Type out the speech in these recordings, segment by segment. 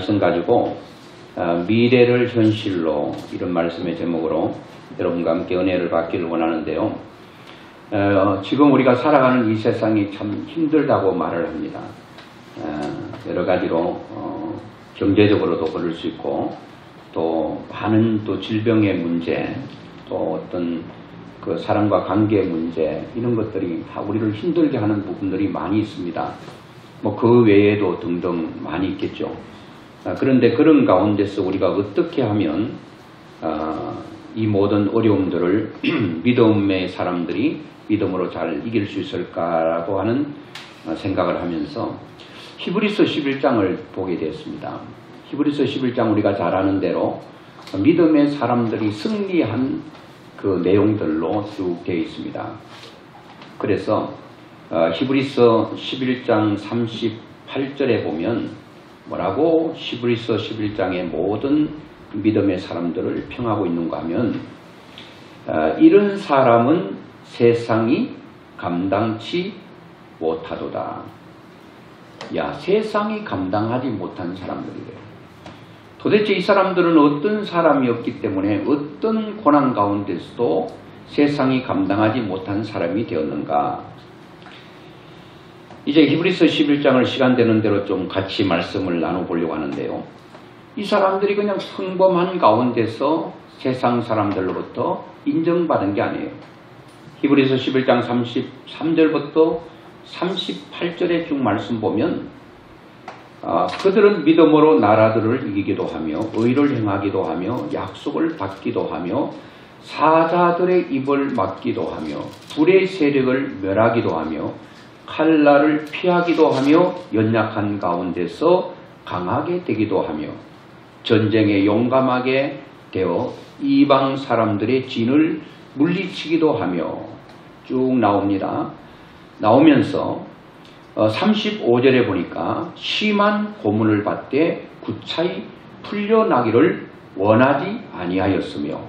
말씀 가지고 미래를 현실로 이런 말씀의 제목으로 여러분과 함께 은혜를 받기를 원하는데요. 지금 우리가 살아가는 이 세상이 참 힘들다고 말을 합니다. 여러 가지로 경제적으로도 그럴 수 있고 또 많은 또 질병의 문제 또 어떤 그 사람과 관계의 문제 이런 것들이 다 우리를 힘들게 하는 부분들이 많이 있습니다. 뭐 그 외에도 등등 많이 있겠죠. 그런데 그런 가운데서 우리가 어떻게 하면 이 모든 어려움들을 믿음의 사람들이 믿음으로 잘 이길 수 있을까라고 하는 생각을 하면서 히브리서 11장을 보게 되었습니다. 히브리서 11장 우리가 잘 아는 대로 믿음의 사람들이 승리한 그 내용들로 쭉 되어 있습니다. 그래서 히브리서 11장 38절에 보면 뭐라고 히브리서 11장의 모든 믿음의 사람들을 평하고 있는가 하면 이런 사람은 세상이 감당치 못하도다. 야, 세상이 감당하지 못한 사람들이래요. 도대체 이 사람들은 어떤 사람이었기 때문에 어떤 고난 가운데서도 세상이 감당하지 못한 사람이 되었는가. 이제 히브리서 11장을 시간 되는 대로 좀 같이 말씀을 나눠보려고 하는데요. 이 사람들이 그냥 평범한 가운데서 세상 사람들로부터 인정받은 게 아니에요. 히브리서 11장 33절부터 38절에 쭉 말씀 보면 그들은 믿음으로 나라들을 이기기도 하며 의를 행하기도 하며 약속을 받기도 하며 사자들의 입을 막기도 하며 불의 세력을 멸하기도 하며 칼날을 피하기도 하며 연약한 가운데서 강하게 되기도 하며 전쟁에 용감하게 되어 이방 사람들의 진을 물리치기도 하며 쭉 나옵니다. 나오면서 35절에 보니까 심한 고문을 받되 구차히 풀려나기를 원하지 아니하였으며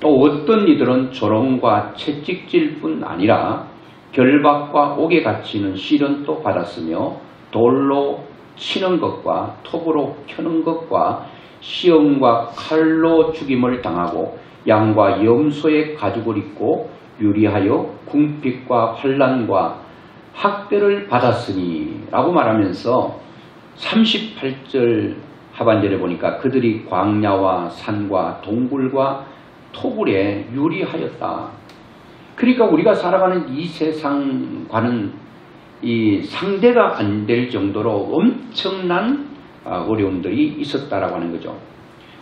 또 어떤 이들은 조롱과 채찍질 뿐 아니라 결박과 옥에 갇히는 시련도 받았으며 돌로 치는 것과 톱으로 켜는 것과 시험과 칼로 죽임을 당하고 양과 염소의 가죽을 입고 유리하여 궁핍과 환난과 학대를 받았으니 라고 말하면서 38절 하반절에 보니까 그들이 광야와 산과 동굴과 토굴에 유리하였다. 그러니까 우리가 살아가는 이 세상과는 이 상대가 안 될 정도로 엄청난 어려움들이 있었다라고 하는 거죠.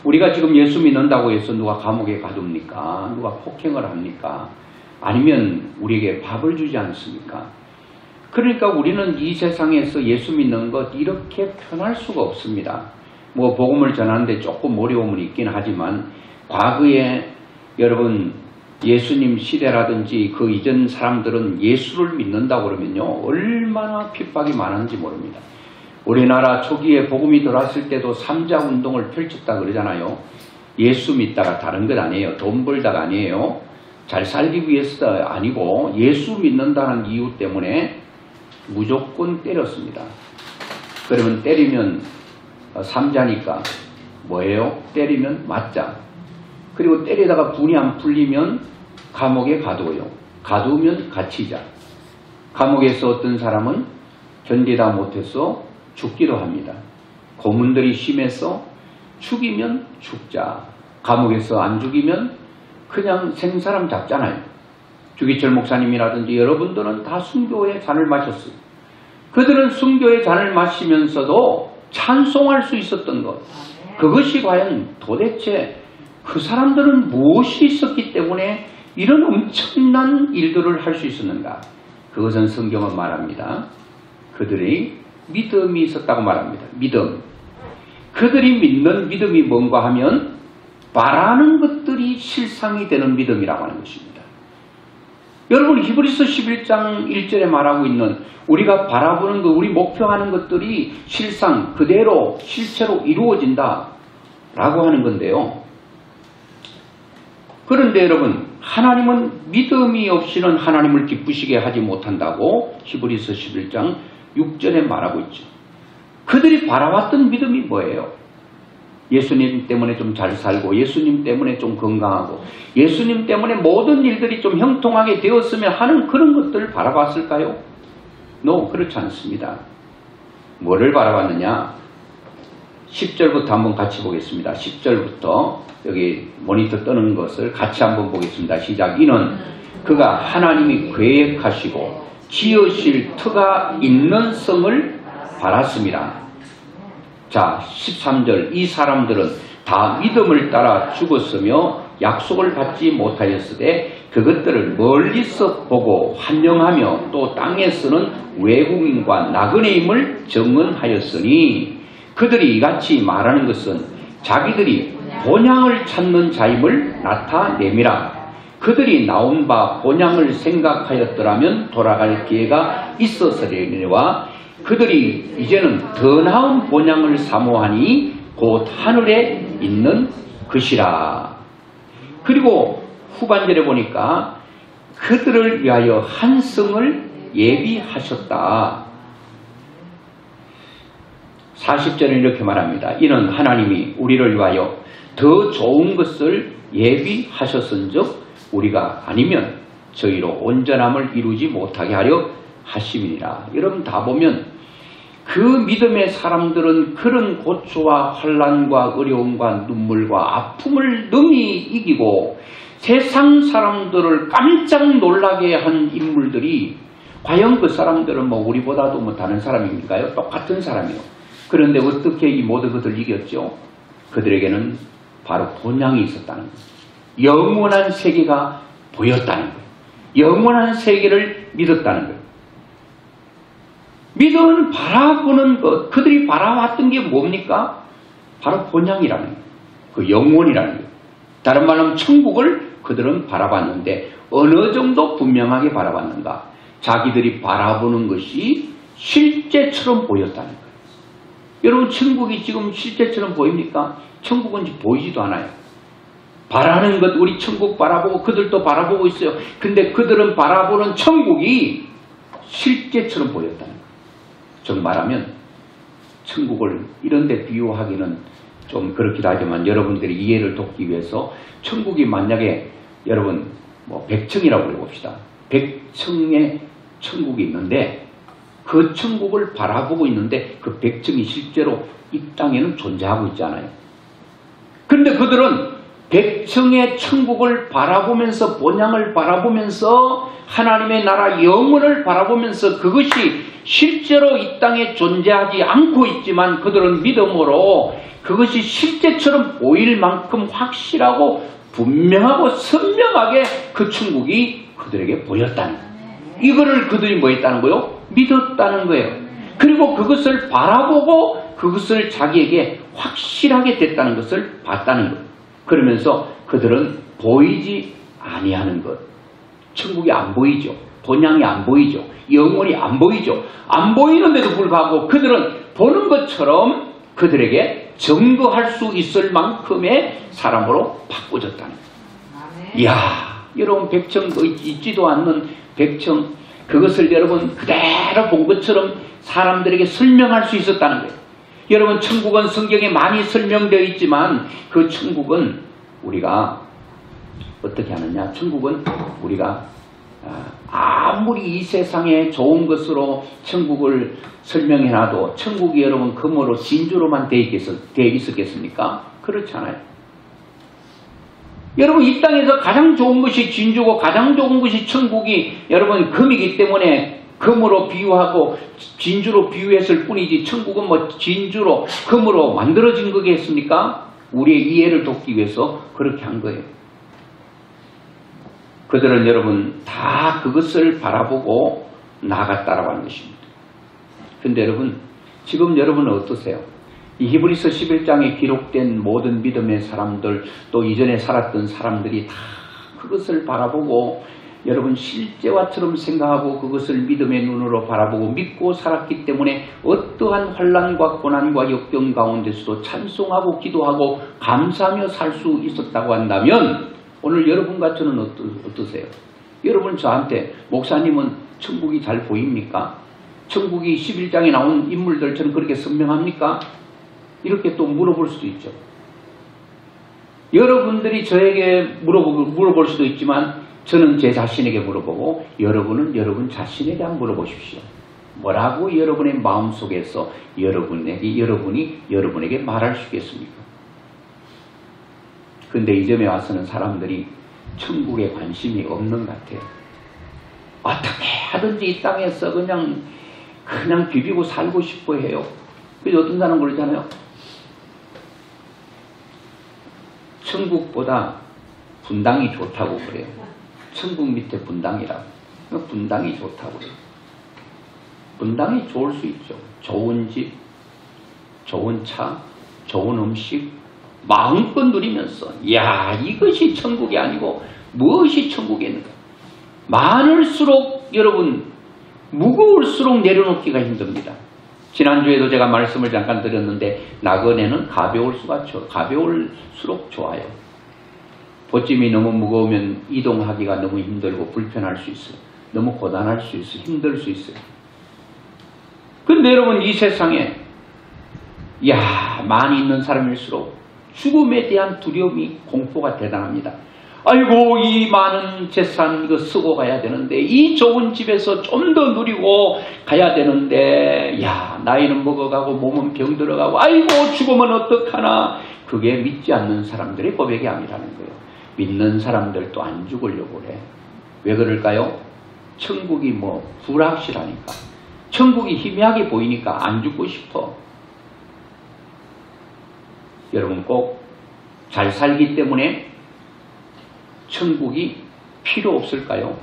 우리가 지금 예수 믿는다고 해서 누가 감옥에 가둡니까? 누가 폭행을 합니까? 아니면 우리에게 밥을 주지 않습니까? 그러니까 우리는 이 세상에서 예수 믿는 것 이렇게 편할 수가 없습니다. 뭐 복음을 전하는데 조금 어려움은 있긴 하지만 과거에 여러분 예수님 시대라든지 그 이전 사람들은 예수를 믿는다고 그러면요 얼마나 핍박이 많은지 모릅니다. 우리나라 초기에 복음이 들어왔을 때도 삼자운동을 펼쳤다 그러잖아요. 예수 믿다가 다른 것 아니에요. 돈 벌다가 아니에요. 잘 살기 위해서가 아니고 예수 믿는다는 이유 때문에 무조건 때렸습니다. 그러면 때리면 삼자니까 뭐예요? 때리면 맞자. 그리고 때리다가 분이 안 풀리면 감옥에 가둬요. 가두면 갇히자. 감옥에서 어떤 사람은 견디다 못해서 죽기도 합니다. 고문들이 심해서 죽이면 죽자. 감옥에서 안 죽이면 그냥 생사람 잡잖아요. 주기철 목사님이라든지 여러분들은 다 순교의 잔을 마셨어요. 그들은 순교의 잔을 마시면서도 찬송할 수 있었던 것. 그것이 과연 도대체 그 사람들은 무엇이 있었기 때문에 이런 엄청난 일들을 할 수 있었는가? 그것은 성경은 말합니다. 그들이 믿음이 있었다고 말합니다. 믿음. 그들이 믿는 믿음이 뭔가 하면 바라는 것들이 실상이 되는 믿음이라고 하는 것입니다. 여러분 히브리서 11장 1절에 말하고 있는 우리가 바라보는 것, 우리 목표하는 것들이 실상 그대로 실체로 이루어진다 라고 하는 건데요. 그런데 여러분 하나님은 믿음이 없이는 하나님을 기쁘시게 하지 못한다고 히브리서 11장 6절에 말하고 있죠. 그들이 바라왔던 믿음이 뭐예요? 예수님 때문에 좀 잘 살고 예수님 때문에 좀 건강하고 예수님 때문에 모든 일들이 좀 형통하게 되었으면 하는 그런 것들을 바라봤을까요? 그렇지 않습니다. 뭐를 바라봤느냐? 10절부터 한번 같이 보겠습니다. 10절부터 여기 모니터 뜨는 것을 같이 한번 보겠습니다. 시작. 이는 그가 하나님이 계획하시고 지으실 터가 있는 성을 바랐습니다. 자, 13절. 이 사람들은 다 믿음을 따라 죽었으며 약속을 받지 못하였으되 그것들을 멀리서 보고 환영하며 또 땅에서는 외국인과 나그네임을 증언하였으니 그들이 이같이 말하는 것은 자기들이 본향을 찾는 자임을 나타내미라. 그들이 나온 바 본향을 생각하였더라면 돌아갈 기회가 있었으려니와 그들이 이제는 더 나은 본향을 사모하니 곧 하늘에 있는 것이라. 그리고 후반절에 보니까 그들을 위하여 한 성을 예비하셨다. 40절은 이렇게 말합니다. 이는 하나님이 우리를 위하여 더 좋은 것을 예비하셨은즉 우리가 아니면 저희로 온전함을 이루지 못하게 하려 하심이니라. 여러분 다 보면 그 믿음의 사람들은 그런 고초와 환난과 어려움과 눈물과 아픔을 능히 이기고 세상 사람들을 깜짝 놀라게 한 인물들이 과연 그 사람들은 우리보다도 다른 사람입니까요? 똑같은 사람이요. 그런데 어떻게 이 모든 것을 이겼죠? 그들에게는 바로 본향이 있었다는 거예요. 영원한 세계가 보였다는 거예요. 영원한 세계를 믿었다는 거예요. 믿음은 바라보는 것, 그들이 바라왔던 게 뭡니까? 바로 본향이라는 거예요. 그 영원이라는 거예요. 다른 말로 하면 천국을 그들은 바라봤는데 어느 정도 분명하게 바라봤는가? 자기들이 바라보는 것이 실제처럼 보였다는 거예요. 여러분 천국이 지금 실제처럼 보입니까? 천국은 보이지도 않아요. 바라는 것, 우리 천국 바라보고 그들도 바라보고 있어요. 근데 그들은 바라보는 천국이 실제처럼 보였다는 거예요. 즉 말하면 천국을 이런 데 비유하기는 좀 그렇기도 하지만 여러분들이 이해를 돕기 위해서 천국이 만약에 여러분 100층이라고 해봅시다. 100층의 천국이 있는데 그 천국을 바라보고 있는데 그 100층이 실제로 이 땅에는 존재하고 있잖아요. 그런데 그들은 100층의 천국을 바라보면서 본향을 바라보면서 하나님의 나라 영원을 바라보면서 그것이 실제로 이 땅에 존재하지 않고 있지만 그들은 믿음으로 그것이 실제처럼 보일 만큼 확실하고 분명하고 선명하게 그 천국이 그들에게 보였다는 거예요. 이거를 그들이 뭐 했다는 거예요? 믿었다는 거예요. 그리고 그것을 바라보고 그것을 자기에게 확실하게 됐다는 것을 봤다는 거예요. 그러면서 그들은 보이지 아니하는 것. 천국이 안 보이죠. 본향이 안 보이죠. 영원히 안 보이죠. 안 보이는데도 불구하고 그들은 보는 것처럼 그들에게 증거할 수 있을 만큼의 사람으로 바꿔졌다는 거예요. 이야, 여러분 100층 있지도 않는 100층 그것을 여러분 그대로 본 것처럼 사람들에게 설명할 수 있었다는 거예요. 여러분 천국은 성경에 많이 설명되어 있지만 그 천국은 우리가 어떻게 하느냐? 천국은 우리가 아무리 이 세상에 좋은 것으로 천국을 설명해놔도 천국이 여러분 금으로 진주로만 되어 있었겠습니까? 그렇지 않아요. 여러분 이 땅에서 가장 좋은 것이 진주고 가장 좋은 것이 천국이 여러분 금이기 때문에 금으로 비유하고 진주로 비유했을 뿐이지 천국은 진주로 금으로 만들어진 거겠습니까? 우리의 이해를 돕기 위해서 그렇게 한 거예요. 그들은 여러분 다 그것을 바라보고 나아갔다라고 하는 것입니다. 그런데 여러분 지금 여러분은 어떠세요? 이 히브리서 11장에 기록된 모든 믿음의 사람들 또 이전에 살았던 사람들이 다 그것을 바라보고 여러분 실제와처럼 생각하고 그것을 믿음의 눈으로 바라보고 믿고 살았기 때문에 어떠한 환난과 고난과 역경 가운데서도 찬송하고 기도하고 감사하며 살 수 있었다고 한다면 오늘 여러분과 저는 어떠세요? 여러분 저한테 목사님은 천국이 잘 보입니까? 천국이 11장에 나온 인물들처럼 그렇게 선명합니까? 이렇게 또 물어볼 수도 있죠. 여러분들이 저에게 물어볼 수도 있지만 저는 제 자신에게 물어보고 여러분은 여러분 자신에게 한번 물어보십시오. 뭐라고 여러분의 마음속에서 여러분이 여러분에게 말할 수 있겠습니까? 근데 이 점에 와서는 사람들이 천국에 관심이 없는 것 같아요. 어떻게 하든지 이 땅에서 그냥 비비고 살고 싶어 해요. 그래서 어떤 사람은 그러잖아요. 천국보다 분당이 좋다고 그래요. 천국 밑에 분당이라고. 분당이 좋다고 그래요. 분당이 좋을 수 있죠. 좋은 집, 좋은 차, 좋은 음식 마음껏 누리면서 이것이 천국이 아니고 무엇이 천국에 있는가. 많을수록 여러분 무거울수록 내려놓기가 힘듭니다. 지난주에도 제가 말씀을 잠깐 드렸는데 나그네는 가벼울수록 좋아요. 보찜이 너무 무거우면 이동하기가 너무 힘들고 불편할 수 있어요. 너무 고단할 수 있어요. 힘들 수 있어요. 근데 여러분 이 세상에 많이 있는 사람일수록 죽음에 대한 두려움이 공포가 대단합니다. 아이고 이 많은 재산 이거 쓰고 가야 되는데 이 좋은 집에서 좀 더 누리고 가야 되는데 나이는 먹어가고 몸은 병들어가고 아이고 죽으면 어떡하나. 그게 믿지 않는 사람들의 고백이 아니라는 거예요. 믿는 사람들도 안 죽으려고 그래. 왜 그럴까요? 천국이 불확실하니까. 천국이 희미하게 보이니까 안 죽고 싶어. 여러분 꼭 잘 살기 때문에 천국이 필요 없을까요?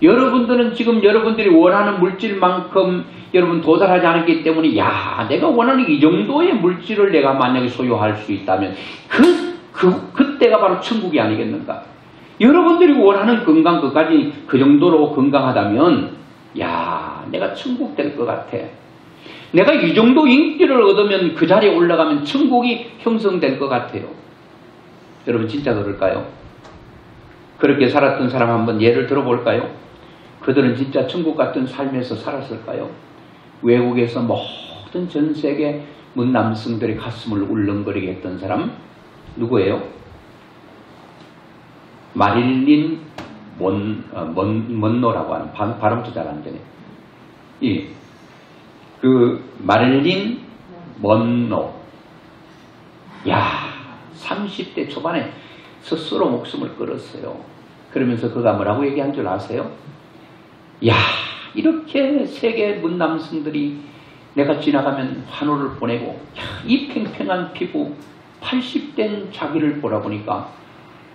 여러분들은 지금 여러분들이 원하는 물질만큼 여러분 도달하지 않았기 때문에 내가 원하는 이 정도의 물질을 내가 만약에 소유할 수 있다면 그때가 바로 천국이 아니겠는가? 여러분들이 원하는 건강 그 정도로 건강하다면 내가 천국 될 것 같아. 내가 이 정도 인기를 얻으면 그 자리에 올라가면 천국이 형성될 것 같아요. 여러분 진짜 그럴까요? 그렇게 살았던 사람 한번 예를 들어볼까요? 그들은 진짜 천국 같은 삶에서 살았을까요? 외국에서 모든 전 세계 문남성들의 가슴을 울렁거리게 했던 사람 누구예요? 마릴린 먼로라고 하는 발음도 잘 안 되네. 그 마릴린 먼로. 30대 초반에 스스로 목숨을 끊었어요. 그러면서 그가 뭐라고 얘기한 줄 아세요? 이렇게 세계 문남성들이 내가 지나가면 환호를 보내고 이 팽팽한 피부 80된 자기를 보라 보니까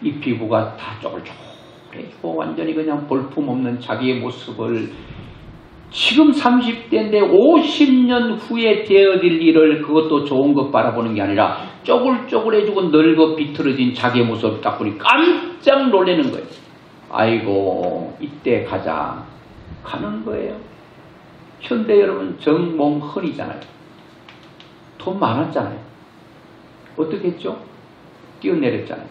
이 피부가 다 쪼글쪼글해지고 완전히 그냥 볼품없는 자기의 모습을 지금 30대인데 50년 후에 되어질 일을 그것도 좋은 것 바라보는 게 아니라 쪼글쪼글해지고 늙어 비틀어진 자기의 모습을 딱 보니 깜짝 놀라는 거예요. 아이고 이때 가자. 가는 거예요. 현대 여러분 정몽헌이잖아요. 돈 많았잖아요. 어떻게 했죠? 뛰어내렸잖아요.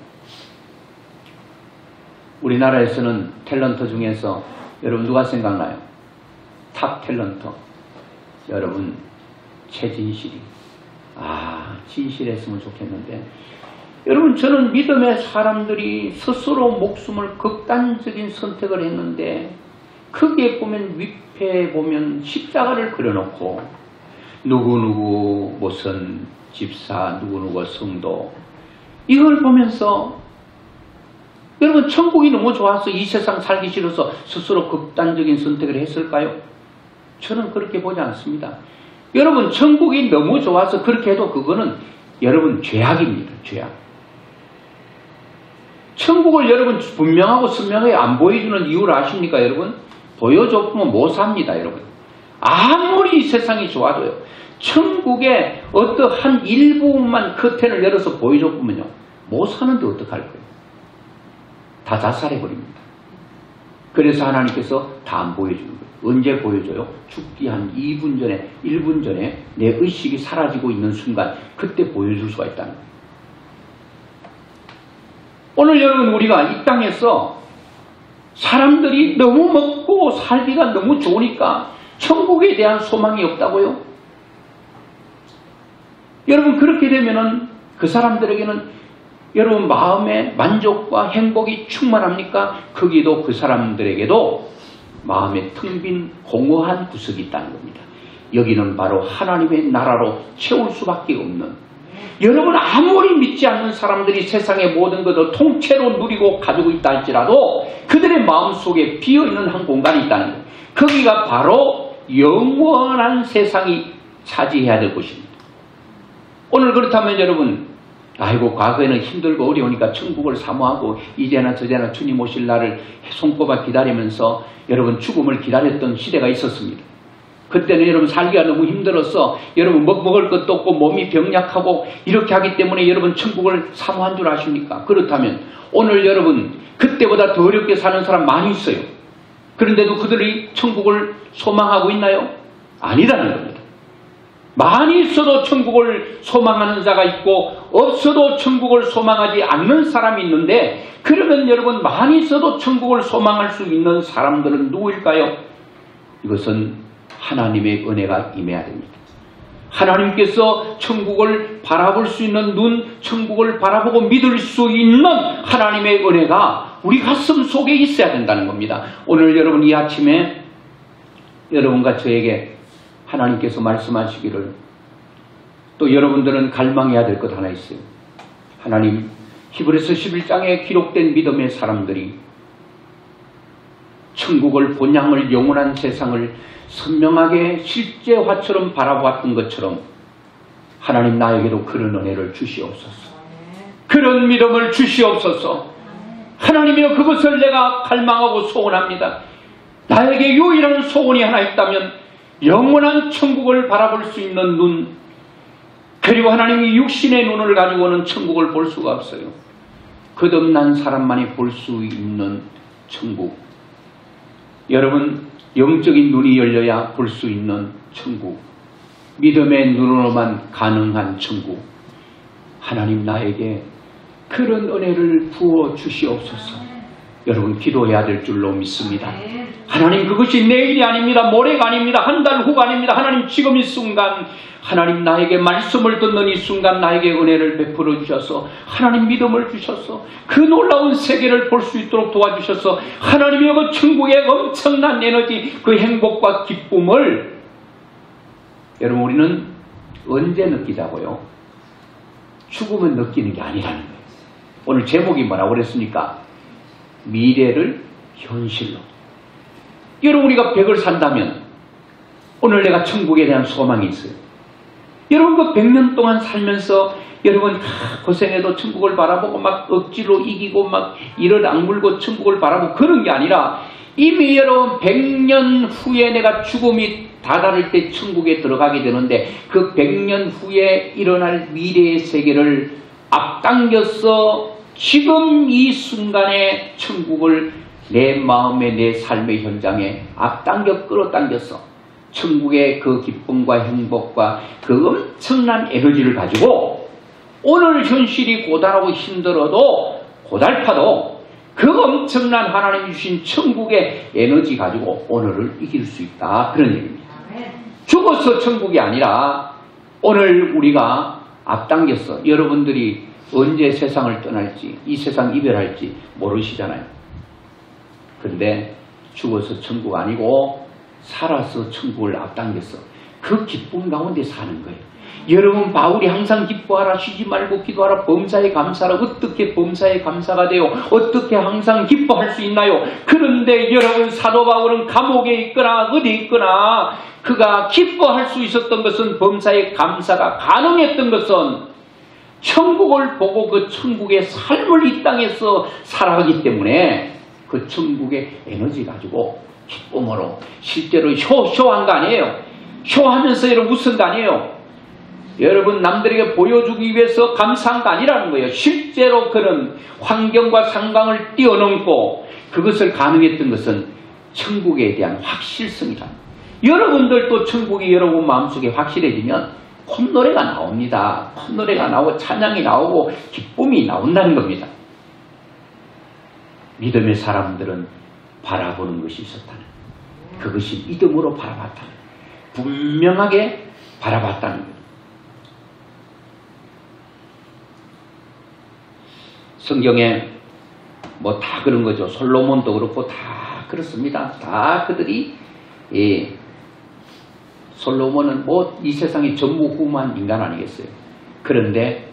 우리나라에서는 탤런트 중에서 여러분 누가 생각나요? 탑 탤런트. 여러분 최진실이. 진실했으면 좋겠는데 여러분 저는 믿음의 사람들이 스스로 목숨을 극단적인 선택을 했는데 크게 보면 윗배에 보면 십자가를 그려놓고 누구누구 무슨 집사 누구누구 성도 이걸 보면서 여러분 천국이 너무 좋아서 이 세상 살기 싫어서 스스로 극단적인 선택을 했을까요? 저는 그렇게 보지 않습니다. 여러분 천국이 너무 좋아서 그렇게 해도 그거는 여러분 죄악입니다. 죄악. 천국을 여러분 분명하고 선명하게 안 보여주는 이유를 아십니까 여러분? 보여줬으면 못 삽니다 여러분. 아무리 이 세상이 좋아도요. 천국의 어떠한 일부분만 커튼을 열어서 보여줬으면요. 못 사는데 어떡할 거예요? 다 자살해버립니다. 그래서 하나님께서 다 안 보여주는 거예요. 언제 보여줘요? 죽기 한 2분 전에 1분 전에 내 의식이 사라지고 있는 순간 그때 보여줄 수가 있다는 거예요. 오늘 여러분 우리가 이 땅에서 사람들이 너무 먹고 살기가 너무 좋으니까 천국에 대한 소망이 없다고요? 여러분 그렇게 되면은 그 사람들에게는 여러분 마음의 만족과 행복이 충만합니까? 거기도 그 사람들에게도 마음에 텅 빈 공허한 구석이 있다는 겁니다. 여기는 바로 하나님의 나라로 채울 수밖에 없는, 여러분 아무리 믿지 않는 사람들이 세상의 모든 것을 통째로 누리고 가지고 있다 할지라도 그들의 마음속에 비어있는 한 공간이 있다는 거예요. 거기가 바로 영원한 세상이 차지해야 될 곳입니다. 오늘 그렇다면 여러분, 아이고 과거에는 힘들고 어려우니까 천국을 사모하고 이제나 저제나 주님 오실 날을 손꼽아 기다리면서 여러분 죽음을 기다렸던 시대가 있었습니다. 그때는 여러분 살기가 너무 힘들어서 여러분 먹을 것도 없고 몸이 병약하고 이렇게 하기 때문에 여러분 천국을 사모한 줄 아십니까? 그렇다면 오늘 여러분 그때보다 더 어렵게 사는 사람 많이 있어요. 그런데도 그들이 천국을 소망하고 있나요? 아니라는 겁니다. 많이 있어도 천국을 소망하는 자가 있고 없어도 천국을 소망하지 않는 사람이 있는데, 그러면 여러분 많이 있어도 천국을 소망할 수 있는 사람들은 누구일까요? 이것은 하나님의 은혜가 임해야 됩니다. 하나님께서 천국을 바라볼 수 있는 눈, 천국을 바라보고 믿을 수 있는 하나님의 은혜가 우리 가슴 속에 있어야 된다는 겁니다. 오늘 여러분 이 아침에 여러분과 저에게 하나님께서 말씀하시기를, 또 여러분들은 갈망해야 될 것 하나 있어요. 하나님, 히브리서 11장에 기록된 믿음의 사람들이 천국을, 본향을, 영원한 세상을 선명하게 실제화처럼 바라보았던 것처럼 하나님 나에게도 그런 은혜를 주시옵소서. 그런 믿음을 주시옵소서. 하나님이여, 그것을 내가 갈망하고 소원합니다. 나에게 유일한 소원이 하나 있다면 영원한 천국을 바라볼 수 있는 눈, 그리고 하나님이 육신의 눈을 가지고는 천국을 볼 수가 없어요. 거듭난 사람만이 볼 수 있는 천국. 여러분, 영적인 눈이 열려야 볼 수 있는 천국, 믿음의 눈으로만 가능한 천국. 하나님 나에게 그런 은혜를 부어 주시옵소서. 여러분 기도해야 될 줄로 믿습니다. 하나님, 그것이 내일이 아닙니다. 모레가 아닙니다. 한 달 후가 아닙니다. 하나님, 지금 이 순간 하나님 나에게 말씀을 듣는 이 순간 나에게 은혜를 베풀어 주셔서 하나님 믿음을 주셔서 그 놀라운 세계를 볼 수 있도록 도와주셔서 하나님의 그 천국의 엄청난 에너지, 그 행복과 기쁨을 여러분 우리는 언제 느끼자고요? 죽으면 느끼는 게 아니라는 거예요. 오늘 제목이 뭐라고 그랬습니까? 미래를 현실로. 여러분 우리가 100을 산다면 오늘 내가 천국에 대한 소망이 있어요. 여러분 그 100년 동안 살면서 여러분 고생해도 천국을 바라보고 막 억지로 이기고 막 이를 악물고 천국을 바라보고 그런 게 아니라 이미 여러분 100년 후에 내가 죽음이 다다를 때 천국에 들어가게 되는데 그 100년 후에 일어날 미래의 세계를 앞당겨서 지금 이 순간에 천국을 내 마음에 내 삶의 현장에 앞당겨 끌어당겨서 천국의 그 기쁨과 행복과 그 엄청난 에너지를 가지고 오늘 현실이 고달하고 힘들어도 고달파도 그 엄청난 하나님이 주신 천국의 에너지 가지고 오늘을 이길 수 있다, 그런 얘기입니다. 죽어서 천국이 아니라 오늘 우리가 앞당겨서, 여러분들이 언제 세상을 떠날지, 이 세상 이별할지 모르시잖아요. 그런데 죽어서 천국 아니고 살아서 천국을 앞당겨서 그 기쁨 가운데 사는 거예요. 여러분 바울이 항상 기뻐하라, 쉬지 말고 기도하라, 범사에 감사하라. 어떻게 범사에 감사가 돼요? 어떻게 항상 기뻐할 수 있나요? 그런데 여러분 사도 바울은 감옥에 있거나 어디 있거나 그가 기뻐할 수 있었던 것은, 범사에 감사가 가능했던 것은 천국을 보고 그 천국의 삶을 이 땅에서 살아가기 때문에 그 천국의 에너지 가지고 기쁨으로 실제로 쇼한 거 아니에요. 쇼하면서 여러분 웃은 거 아니에요. 여러분 남들에게 보여주기 위해서 감사한 거 아니라는 거예요. 실제로 그런 환경과 상황을 뛰어넘고 그것을 가능했던 것은 천국에 대한 확실성이다. 여러분들도 천국이 여러분 마음속에 확실해지면 콧노래가 나옵니다. 콧노래가 나오고 찬양이 나오고 기쁨이 나온다는 겁니다. 믿음의 사람들은 바라보는 것이 있었다는, 그것이 믿음으로 바라봤다는, 분명하게 바라봤다는 것. 성경에 뭐 다 그런 거죠. 솔로몬도 그렇고 다 그렇습니다. 다 그들이 솔로몬은 뭐 이 세상의 전무후무한 인간 아니겠어요. 그런데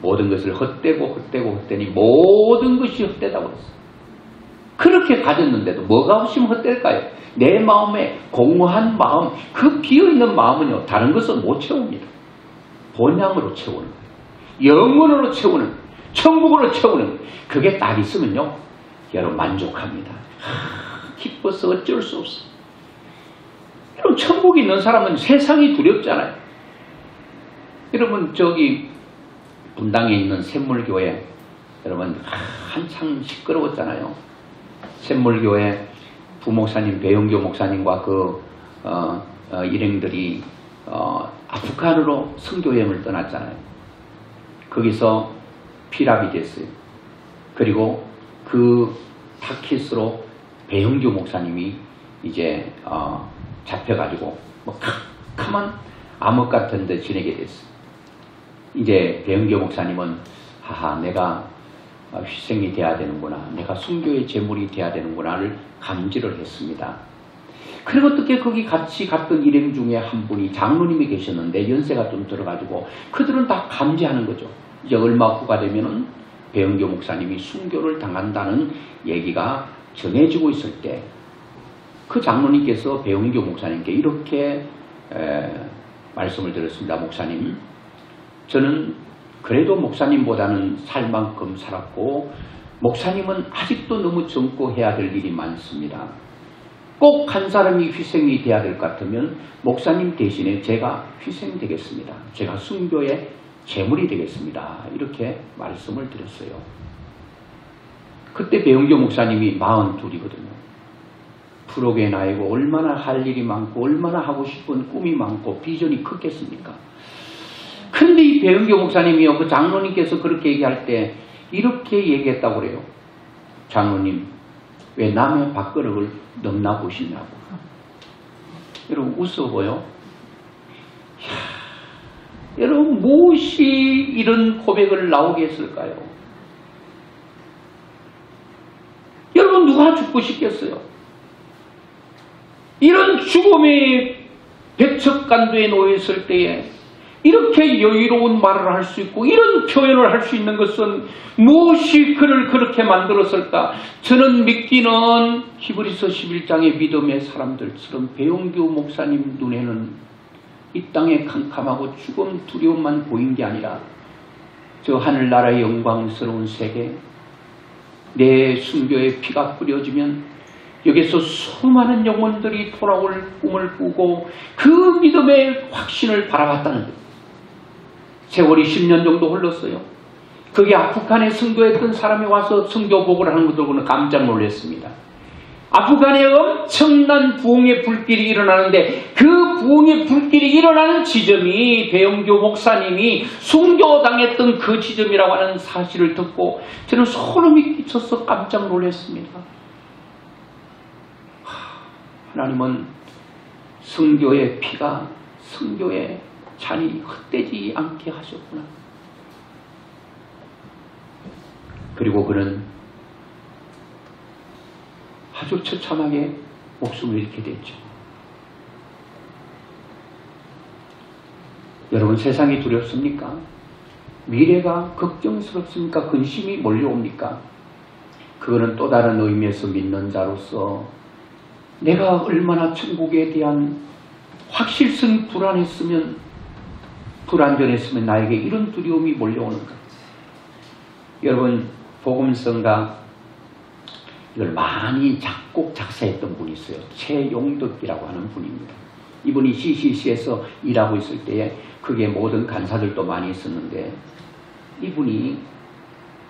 모든 것을 헛되니 모든 것이 헛되다고 그랬어요. 그렇게 가졌는데도 뭐가 없으면 헛될까요? 내 마음에 공허한 마음, 그 비어있는 마음은요, 다른 것은 못 채웁니다. 본향으로 채우는 거예요. 영원으로 채우는, 천국으로 채우는, 그게 딱 있으면요, 여러분 만족합니다. 기뻐서 어쩔 수 없어. 여러분, 천국에 있는 사람은 세상이 두렵잖아요. 여러분, 저기 분당에 있는 샘물교회, 여러분 한참 시끄러웠잖아요. 샘물교회 부목사님, 배영교 목사님과 그 일행들이 아프간으로 선교여행을 떠났잖아요. 거기서 피랍이 됐어요. 그리고 그 타킷으로 배영교 목사님이 이제 잡혀가지고 뭐 캄캄한 암흑 같은 데 지내게 됐어요. 이제 배영교 목사님은 하하, 내가 희생이 돼야 되는구나, 내가 순교의 제물이 돼야 되는구나를 감지를 했습니다. 그리고 어떻게 거기 같이 갔던 일행 중에 한 분이 장로님이 계셨는데 연세가 좀 들어가지고 그들은 다 감지하는 거죠. 이제 얼마 후가 되면은 배영교 목사님이 순교를 당한다는 얘기가 전해지고 있을 때 그 장로님께서 배영교 목사님께 이렇게 말씀을 드렸습니다. 목사님, 저는 그래도 목사님보다는 살 만큼 살았고 목사님은 아직도 너무 젊고 해야 될 일이 많습니다. 꼭 한 사람이 희생이 돼야 될 것 같으면 목사님 대신에 제가 희생되겠습니다. 제가 순교의 제물이 되겠습니다. 이렇게 말씀을 드렸어요. 그때 배영교 목사님이 42이거든요. 부록의 나이고 얼마나 할 일이 많고 얼마나 하고 싶은 꿈이 많고 비전이 컸겠습니까? 근데 이 배영교 목사님이요, 그 장로님께서 그렇게 얘기할 때 이렇게 얘기했다고 그래요. 장로님, 왜 남의 밥그릇을 넘나 보시냐고. 여러분 웃어 보여? 여러분 무엇이 이런 고백을 나오게 했을까요? 여러분 누가 죽고 싶겠어요? 이런 죽음의 백척간도에 놓였을 때에 이렇게 여유로운 말을 할 수 있고 이런 표현을 할 수 있는 것은 무엇이 그를 그렇게 만들었을까? 저는 믿기는 히브리서 11장의 믿음의 사람들처럼 배영교 목사님 눈에는 이 땅에 캄캄하고 죽음 두려움만 보인 게 아니라 저 하늘나라의 영광스러운 세계, 내 순교의 피가 뿌려지면 여기서 수많은 영혼들이 돌아올 꿈을 꾸고 그 믿음의 확신을 바라봤다는 거예요. 세월이 10년 정도 흘렀어요. 거기 아프간에 선교했던 사람이 와서 선교복을 하는 것을 보고 깜짝 놀랐습니다. 아프간에 엄청난 부흥의 불길이 일어나는데 그 부흥의 불길이 일어나는 지점이 배영교 목사님이 순교당했던 그 지점이라고 하는 사실을 듣고 저는 소름이 끼쳐서 깜짝 놀랐습니다. 하나님은 선교의 피가 선교의 잔이 헛되지 않게 하셨구나. 그리고 그는 아주 처참하게 목숨을 잃게 됐죠. 여러분 세상이 두렵습니까? 미래가 걱정스럽습니까? 근심이 몰려옵니까? 그거는 또 다른 의미에서 믿는 자로서 내가 얼마나 천국에 대한 확실성 불안전했으면 나에게 이런 두려움이 몰려오는가. 여러분 복음성가 이걸 많이 작곡 작사했던 분이 있어요. 최용덕이라고 하는 분입니다. 이분이 CCC에서 일하고 있을 때에 그게 모든 간사들도 많이 있었는데 이분이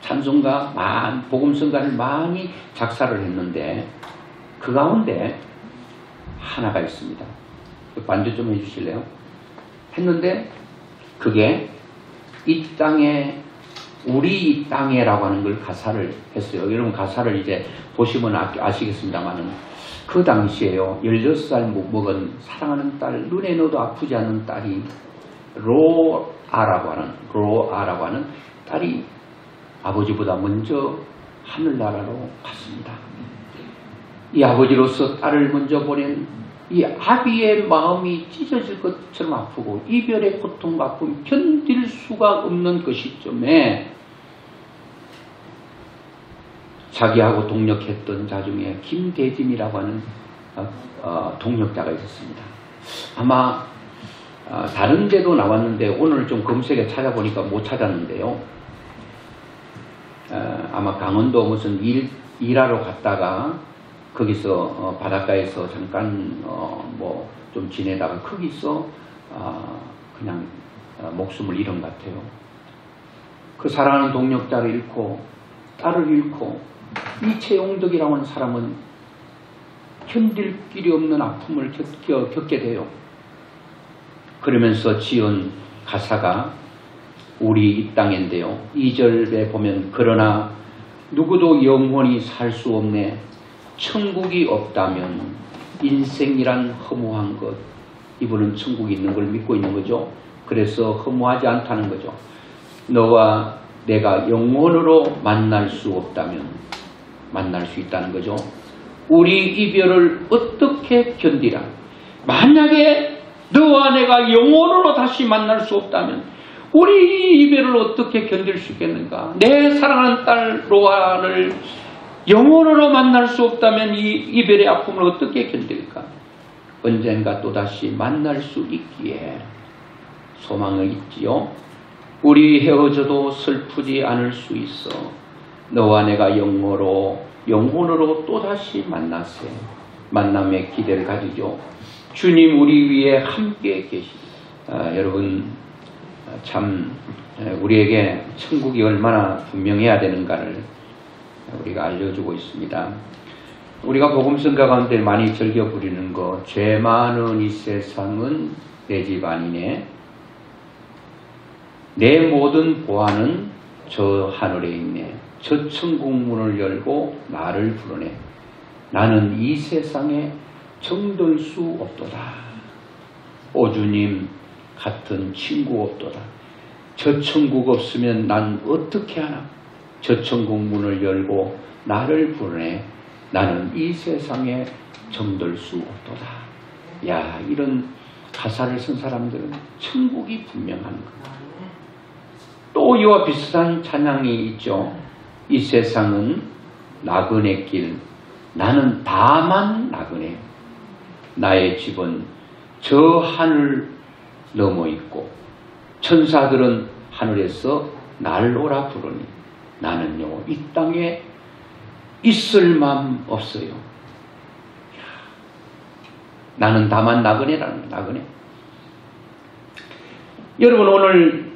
찬송가, 복음성가를 많이 작사를 했는데 그 가운데 하나가 있습니다. 반주 좀 해주실래요? 했는데 그게 이 땅에 우리 이 땅에라고 하는 걸 가사를 했어요. 여러분 가사를 이제 보시면 아시겠습니다만은 그 당시에요. 16살 먹은 사랑하는 딸, 눈에 넣어도 아프지 않은 딸이 로아라고 하는 딸이 아버지보다 먼저 하늘나라로 갔습니다. 이 아버지로서 딸을 먼저 보낸 이 아비의 마음이 찢어질 것처럼 아프고 이별의 고통과 아픔 견딜 수가 없는 그 시점에 자기하고 동력했던 자 중에 김대진이라고 하는 동력자가 있었습니다. 아마 다른 데도 나왔는데 오늘 좀 검색에 찾아보니까 못 찾았는데요. 아마 강원도 무슨 일하러 갔다가 거기서 바닷가에서 잠깐 뭐 좀 지내다가 거기서 그냥 목숨을 잃은 것 같아요. 그 사랑하는 동력자를 잃고 딸을 잃고 이채용덕이라고 하는 사람은 견딜 길이 없는 아픔을 겪게 돼요. 그러면서 지은 가사가 우리 이 땅인데요. 2절에 보면 그러나 누구도 영원히 살 수 없네. 천국이 없다면 인생이란 허무한 것. 이분은 천국이 있는 걸 믿고 있는 거죠. 그래서 허무하지 않다는 거죠. 너와 내가 영원으로 만날 수 없다면 만날 수 있다는 거죠. 우리 이별을 어떻게 견디라. 만약에 너와 내가 영원으로 다시 만날 수 없다면 우리 이별을 어떻게 견딜 수 있겠는가. 내 사랑하는 딸 로아를 영원으로 만날 수 없다면 이 이별의 아픔을 어떻게 견딜까. 언젠가 또다시 만날 수 있기에 소망을 잊지요. 우리 헤어져도 슬프지 않을 수 있어. 너와 내가 영혼으로 또다시 만나세. 만남의 기대를 가지죠. 주님 우리 위에 함께 계시다. 여러분 참 우리에게 천국이 얼마나 분명해야 되는가를 우리가 알려주고 있습니다. 우리가 복음성가 가운데 많이 즐겨 부리는 거, 죄 많은 이 세상은 내 집 아니네. 내 모든 보안은 저 하늘에 있네. 저 천국 문을 열고 나를 부르네. 나는 이 세상에 정들 수 없도다. 오 주님 같은 친구 없도다. 저 천국 없으면 난 어떻게 하나. 저 천국 문을 열고 나를 부르네. 나는 이 세상에 정들 수 없도다. 야, 이런 가사를 쓴 사람들은 천국이 분명한 거다. 또 이와 비슷한 찬양이 있죠. 이 세상은 나그네 길, 나는 다만 나그네. 나의 집은 저 하늘 넘어 있고 천사들은 하늘에서 날 오라 부르니 나는요 이 땅에 있을 맘 없어요. 나는 다만 나그네라는 거예요. 나그네. 여러분 오늘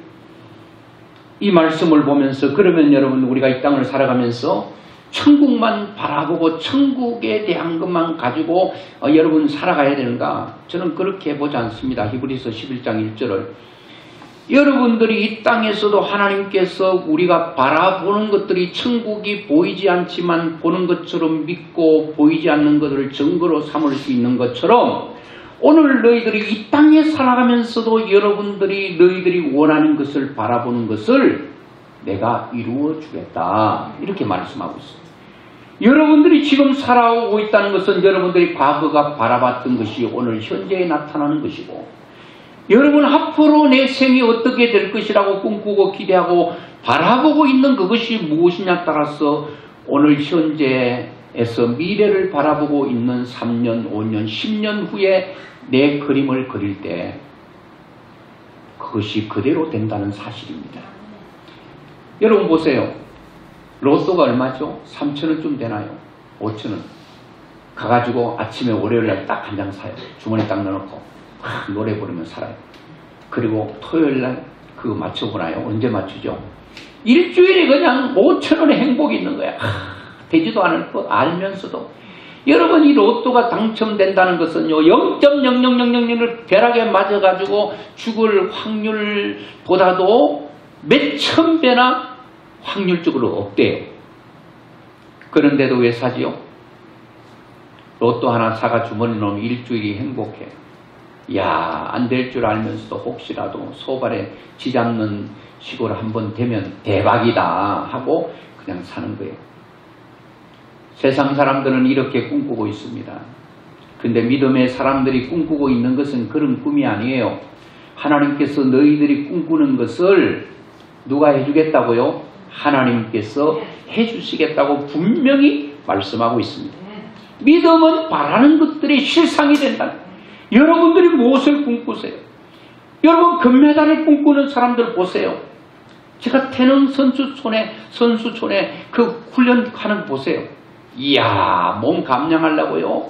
이 말씀을 보면서 그러면 여러분 우리가 이 땅을 살아가면서 천국만 바라보고 천국에 대한 것만 가지고 여러분 살아가야 되는가? 저는 그렇게 보지 않습니다. 히브리서 11장 1절을 여러분들이 이 땅에서도 하나님께서 우리가 바라보는 것들이 천국이 보이지 않지만 보는 것처럼 믿고 보이지 않는 것들을 증거로 삼을 수 있는 것처럼 오늘 너희들이 이 땅에 살아가면서도 여러분들이 너희들이 원하는 것을 바라보는 것을 내가 이루어 주겠다. 이렇게 말씀하고 있습니다. 여러분들이 지금 살아오고 있다는 것은 여러분들이 과거가 바라봤던 것이 오늘 현재에 나타나는 것이고 여러분 앞으로 내 생이 어떻게 될 것이라고 꿈꾸고 기대하고 바라보고 있는 그것이 무엇이냐에 따라서 오늘 현재에서 미래를 바라보고 있는 3년, 5년, 10년 후에 내 그림을 그릴 때 그것이 그대로 된다는 사실입니다. 여러분 보세요. 로또가 얼마죠? 3,000원쯤 되나요? 5,000원. 가가지고 아침에 월요일날 딱 한 장 사요. 주머니에 딱 넣어놓고 노래 부르면 살아요. 그리고 토요일날 그거 맞춰보나요? 언제 맞추죠? 일주일에 그냥 5,000원의 행복이 있는 거야. 되지도 않을 거 알면서도. 여러분 이 로또가 당첨된다는 것은요 0.00000을 벼락에 맞아가지고 죽을 확률보다도 몇천 배나 확률적으로 없대요. 그런데도 왜 사지요? 로또 하나 사가 주머니 넣으면 일주일이 행복해. 야, 안 될 줄 알면서도 혹시라도 소발에 지잡는 식으로 한번 되면 대박이다 하고 그냥 사는 거예요. 세상 사람들은 이렇게 꿈꾸고 있습니다. 근데 믿음의 사람들이 꿈꾸고 있는 것은 그런 꿈이 아니에요. 하나님께서 너희들이 꿈꾸는 것을 누가 해주겠다고요? 하나님께서 해주시겠다고 분명히 말씀하고 있습니다. 믿음은 바라는 것들이 실상이 된다. 여러분들이 무엇을 꿈꾸세요? 여러분 금메달을 꿈꾸는 사람들 보세요. 제가 태릉 선수촌에 그 훈련하는 거 보세요. 이야, 몸 감량하려고요.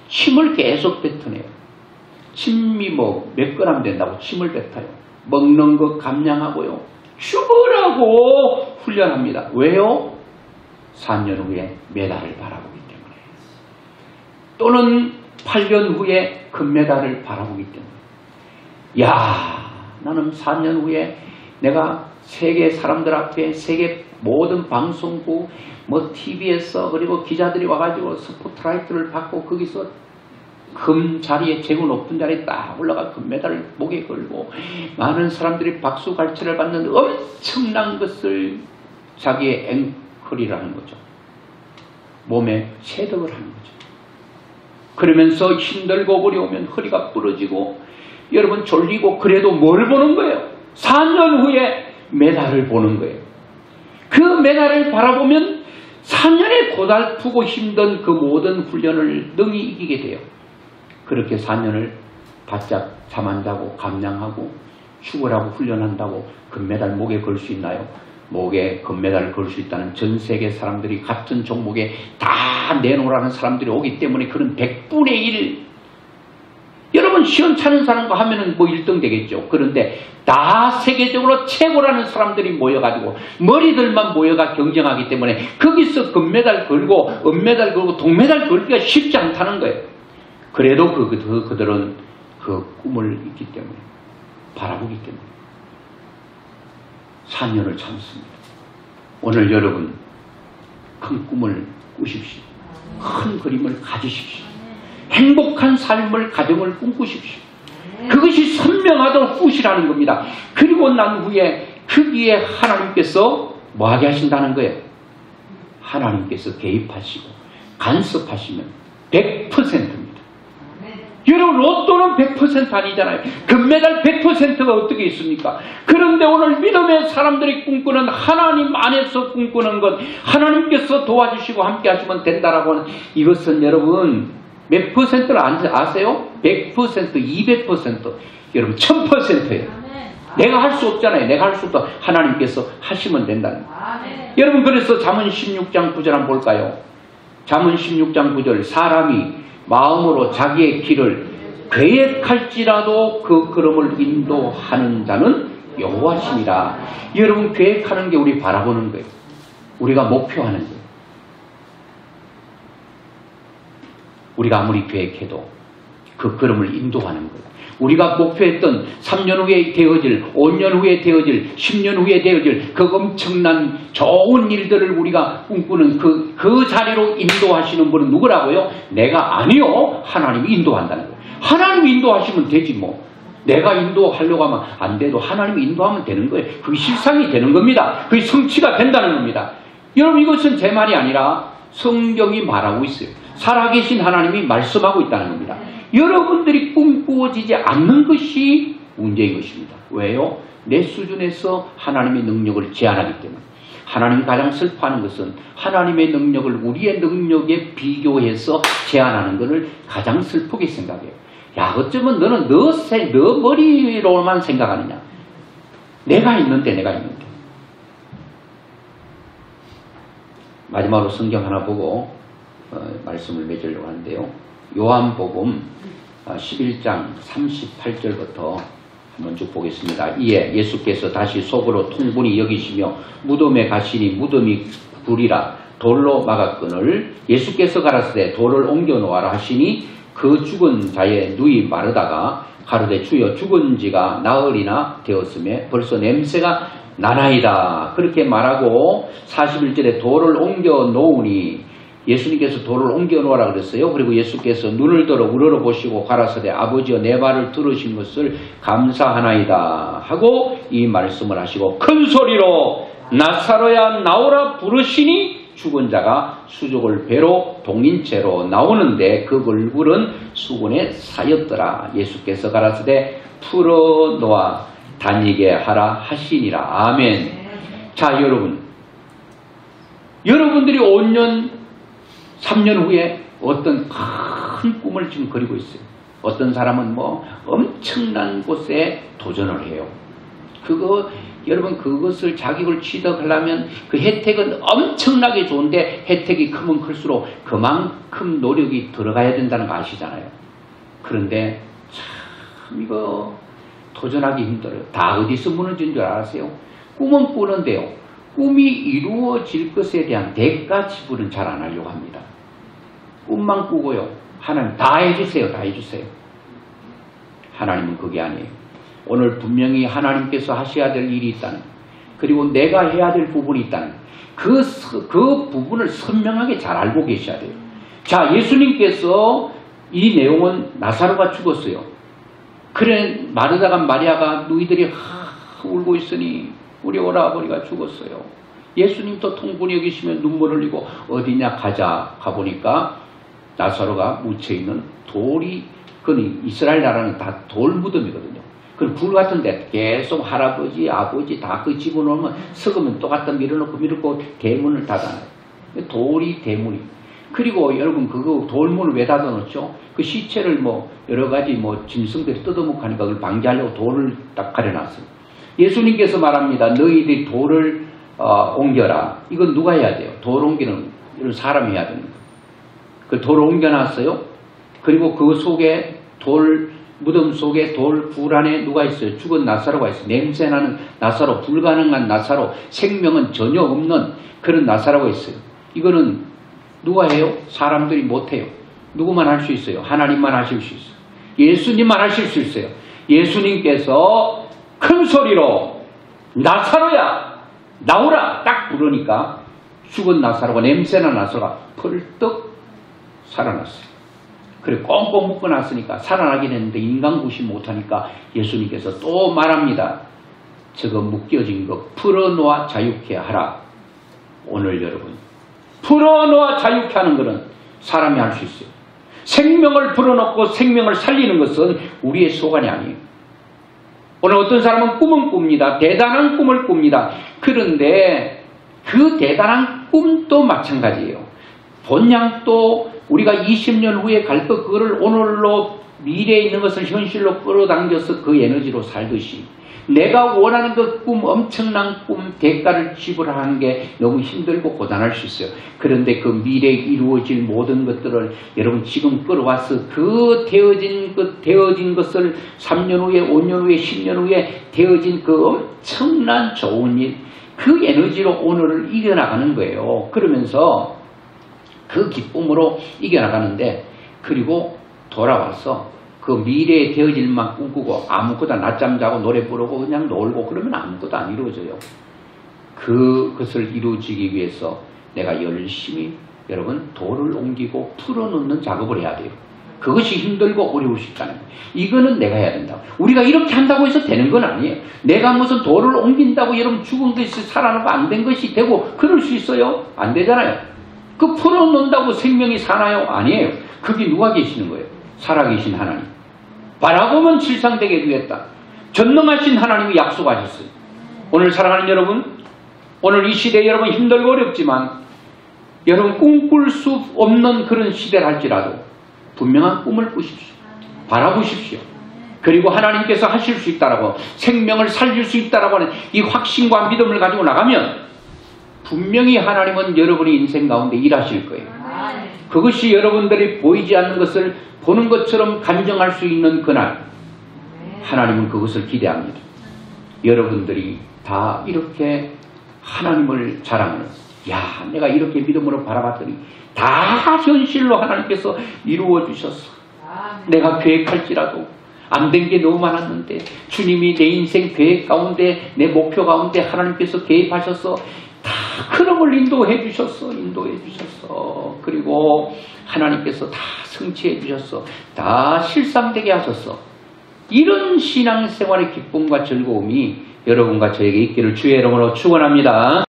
침을 계속 뱉어내요. 침이 뭐 몇 그램 된다고 침을 뱉어요. 먹는 것 감량하고요. 죽으라고 훈련합니다. 왜요? 4년 후에 메달을 바라보기 때문에. 또는 8년 후에 금메달을 바라보기 때문에. 야, 나는 4년 후에 내가 세계 사람들 앞에 세계 모든 방송국 뭐 TV에서 그리고 기자들이 와가지고 스포트라이트를 받고 거기서 금 자리에 제일 높은 자리에 딱 올라가 금메달을 목에 걸고 많은 사람들이 박수 갈채를 받는 엄청난 것을 자기의 앵커리라는 거죠. 몸에 체득을 하는 거죠. 그러면서 힘들고 어려우면 허리가 부러지고 여러분 졸리고 그래도 뭘 보는 거예요? 4년 후에 메달을 보는 거예요. 그 메달을 바라보면 4년의 고달프고 힘든 그 모든 훈련을 능히 이기게 돼요. 그렇게 4년을 바짝 잠 안 자고 감량하고 죽으라고 훈련한다고 금메달 목에 걸 수 있나요? 목에 금메달을 걸 수 있다는 전 세계 사람들이 같은 종목에 다 내놓으라는 사람들이 오기 때문에 그런 100분의 1 여러분 시원찮은 사람과 하면은 뭐 1등 되겠죠. 그런데 다 세계적으로 최고라는 사람들이 모여가지고 머리들만 모여가 경쟁하기 때문에 거기서 금메달 걸고 은메달 걸고 동메달 걸기가 쉽지 않다는 거예요. 그래도 그들은 그 꿈을 있기 때문에 바라보기 때문에 4년을 참습니다. 오늘 여러분 큰 꿈을 꾸십시오. 큰 그림을 가지십시오. 행복한 삶을 가정을 꿈꾸십시오. 그것이 선명하도록 꾸시라는 겁니다. 그리고 난 후에 거기에 하나님께서 뭐하게 하신다는 거예요? 하나님께서 개입하시고 간섭하시면 100%입니다. 여러분 로또는 100% 아니잖아요. 금메달 100%가 어떻게 있습니까? 그런데 오늘 믿음의 사람들이 꿈꾸는 하나님 안에서 꿈꾸는 것 하나님께서 도와주시고 함께 하시면 된다라고 하는 이것은 여러분 몇 퍼센트를 아세요? 100%, 200%, 여러분 1000%예요. 내가 할 수 없잖아요. 내가 할 수 없다. 하나님께서 하시면 된다는 거예요. 여러분 그래서 잠언 16장 9절 한번 볼까요? 잠언 16장 9절 사람이 마음으로 자기의 길을 계획할지라도 그 걸음을 인도하는 자는 여호와시니라. 여러분 계획하는 게 우리 바라보는 거예요. 우리가 목표하는 거예요. 우리가 아무리 계획해도 그 걸음을 인도하는 거예요. 우리가 목표했던 3년 후에 되어질, 5년 후에 되어질, 10년 후에 되어질 그 엄청난 좋은 일들을 우리가 꿈꾸는 그 자리로 인도하시는 분은 누구라고요? 내가 아니요. 하나님이 인도한다는 거예요. 하나님이 인도하시면 되지 뭐. 내가 인도하려고 하면 안 돼도 하나님이 인도하면 되는 거예요. 그게 실상이 되는 겁니다. 그게 성취가 된다는 겁니다. 여러분 이것은 제 말이 아니라 성경이 말하고 있어요. 살아계신 하나님이 말씀하고 있다는 겁니다. 여러분들이 꿈꾸어지지 않는 것이 문제인 것입니다. 왜요? 내 수준에서 하나님의 능력을 제한하기 때문에. 하나님 가장 슬퍼하는 것은 하나님의 능력을 우리의 능력에 비교해서 제한하는 것을 가장 슬프게 생각해요. 야, 어쩌면 너는 너 머리로만 생각하느냐. 내가 있는데. 마지막으로 성경 하나 보고 말씀을 맺으려고 하는데요. 요한복음 11장 38절부터 한번 쭉 보겠습니다. 이에 예수께서 다시 속으로 통분히 여기시며 무덤에 가시니 무덤이 굴이라 돌로 막았거늘 예수께서 가라사대 돌을 옮겨 놓아라 하시니 그 죽은 자의 누이 마르다가 가로되 주여 죽은 지가 나흘이나 되었음에 벌써 냄새가 나나이다. 그렇게 말하고 41절에 돌을 옮겨 놓으니 예수님께서 돌을 옮겨 놓으라 그랬어요. 그리고 예수께서 눈을 들어 우러러 보시고 가라사대 아버지여 내 말을 들으신 것을 감사하나이다 하고 이 말씀을 하시고 큰 소리로 나사로야 나오라 부르시니 죽은 자가 수족을 배로 동인체로 나오는데 그 얼굴은 수건에 사였더라. 예수께서 가라사대 풀어놓아 다니게 하라 하시니라. 아멘. 자, 여러분들이 5년 3년 후에 어떤 큰 꿈을 지금 그리고 있어요. 어떤 사람은 뭐 엄청난 곳에 도전을 해요. 여러분 그것을 자격을 취득하려면 그 혜택은 엄청나게 좋은데 혜택이 크면 클수록 그만큼 노력이 들어가야 된다는 거 아시잖아요. 그런데 참 이거 도전하기 힘들어요. 다 어디서 무너진 줄 아세요? 꿈은 꾸는데요. 꿈이 이루어질 것에 대한 대가 지불은 잘 안 하려고 합니다. 꿈만 꾸고요. 하나님 다 해주세요. 다 해주세요. 하나님은 그게 아니에요. 오늘 분명히 하나님께서 하셔야 될 일이 있다는, 그리고 내가 해야 될 부분이 있다는 그 부분을 선명하게 잘 알고 계셔야 돼요. 자, 예수님께서 이 내용은 나사로가 죽었어요. 그래 마르다가 마리아가 너희들이 울고 있으니 우리 오라버니가 죽었어요. 예수님도 통분히 여기시면 눈물 흘리고 어디냐 가보니까 나사로가 묻혀있는 돌이, 그건 이스라엘 나라는 다 돌 무덤이거든요. 그 불 같은데 계속 할아버지 아버지 다 그 집어넣으면 썩으면 또 갖다 밀어놓고 대문을 닫아놔요. 돌이 대문이. 그리고 여러분 그거 돌문을 왜 닫아놓죠? 그 시체를 뭐 여러가지 뭐 짐승들이 뜯어먹고 하니까 그걸 방지하려고 돌을 딱 가려놨어요. 예수님께서 말합니다. 너희들이 돌을 옮겨라. 이건 누가 해야 돼요? 돌 옮기는 이런 사람이 해야 됩니다. 그 돌을 옮겨놨어요. 그리고 그 속에 무덤 속에 불 안에 누가 있어요? 죽은 나사로가 있어요. 냄새나는 나사로, 불가능한 나사로, 생명은 전혀 없는 그런 나사로가 있어요. 이거는 누가 해요? 사람들이 못해요. 누구만 할 수 있어요? 하나님만 하실 수 있어요. 예수님만 하실 수 있어요. 예수님께서 큰 소리로 나사로야 나오라 딱 부르니까 죽은 나사로가, 냄새난 나사로가 펄떡 살아났어요. 그리고 꽁꽁 묶어놨으니까 살아나긴 했는데 인간구시 못하니까 예수님께서 또 말합니다. 저거 묶여진 거 풀어놓아 자유케 하라. 오늘 여러분 풀어놓아 자유케 하는 것은 사람이 할 수 있어요. 생명을 불어넣고 생명을 살리는 것은 우리의 소관이 아니에요. 오늘 어떤 사람은 꿈은 꿉니다. 대단한 꿈을 꿉니다. 그런데 그 대단한 꿈도 마찬가지예요. 본향도 우리가 20년 후에 갈 것, 그거를 오늘로 미래에 있는 것을 현실로 끌어당겨서 그 에너지로 살듯이 내가 원하는 그 꿈, 엄청난 꿈, 대가를 지불하는 게 너무 힘들고 고단할 수 있어요. 그런데 그 미래에 이루어질 모든 것들을 여러분 지금 끌어와서 그 되어진 것을 3년 후에, 5년 후에, 10년 후에 되어진 그 엄청난 좋은 일, 그 에너지로 오늘을 이겨나가는 거예요. 그러면서 그 기쁨으로 이겨나가는데, 그리고 돌아와서 그 미래에 되어질 만 꿈꾸고 아무것도 낮잠 자고 노래 부르고 그냥 놀고 그러면 아무것도 안 이루어져요. 그것을 이루어지기 위해서 내가 열심히 여러분 돌을 옮기고 풀어놓는 작업을 해야 돼요. 그것이 힘들고 어려울 수 있다는 거예요. 이거는 내가 해야 된다고. 우리가 이렇게 한다고 해서 되는 건 아니에요. 내가 무슨 돌을 옮긴다고 여러분 죽은 것이 살아나고 안 된 것이 되고 그럴 수 있어요? 안 되잖아요. 그 풀어놓는다고 생명이 사나요? 아니에요. 그게 누가 계시는 거예요? 살아계신 하나님. 바라보면 실상되게 해주겠다. 전능하신 하나님이 약속하셨어요. 오늘 사랑하는 여러분, 오늘 이 시대에 여러분 힘들고 어렵지만 여러분 꿈꿀 수 없는 그런 시대를 할지라도 분명한 꿈을 꾸십시오. 바라보십시오. 그리고 하나님께서 하실 수 있다라고, 생명을 살릴 수 있다라고 하는 이 확신과 믿음을 가지고 나가면 분명히 하나님은 여러분의 인생 가운데 일하실 거예요. 그것이 여러분들이 보이지 않는 것을 보는 것처럼 간증할 수 있는 그날, 하나님은 그것을 기대합니다. 여러분들이 다 이렇게 하나님을 자랑하는, 야, 내가 이렇게 믿음으로 바라봤더니 다 현실로 하나님께서 이루어 주셨어. 내가 계획할지라도 안 된 게 너무 많았는데 주님이 내 인생 계획 가운데, 내 목표 가운데 하나님께서 개입하셔서 다 그런 사람을 인도해 주셨어. 그리고 하나님께서 다 성취해 주셨어. 다 실상되게 하셨어. 이런 신앙생활의 기쁨과 즐거움이 여러분과 저에게 있기를 주의 이름으로 축원합니다.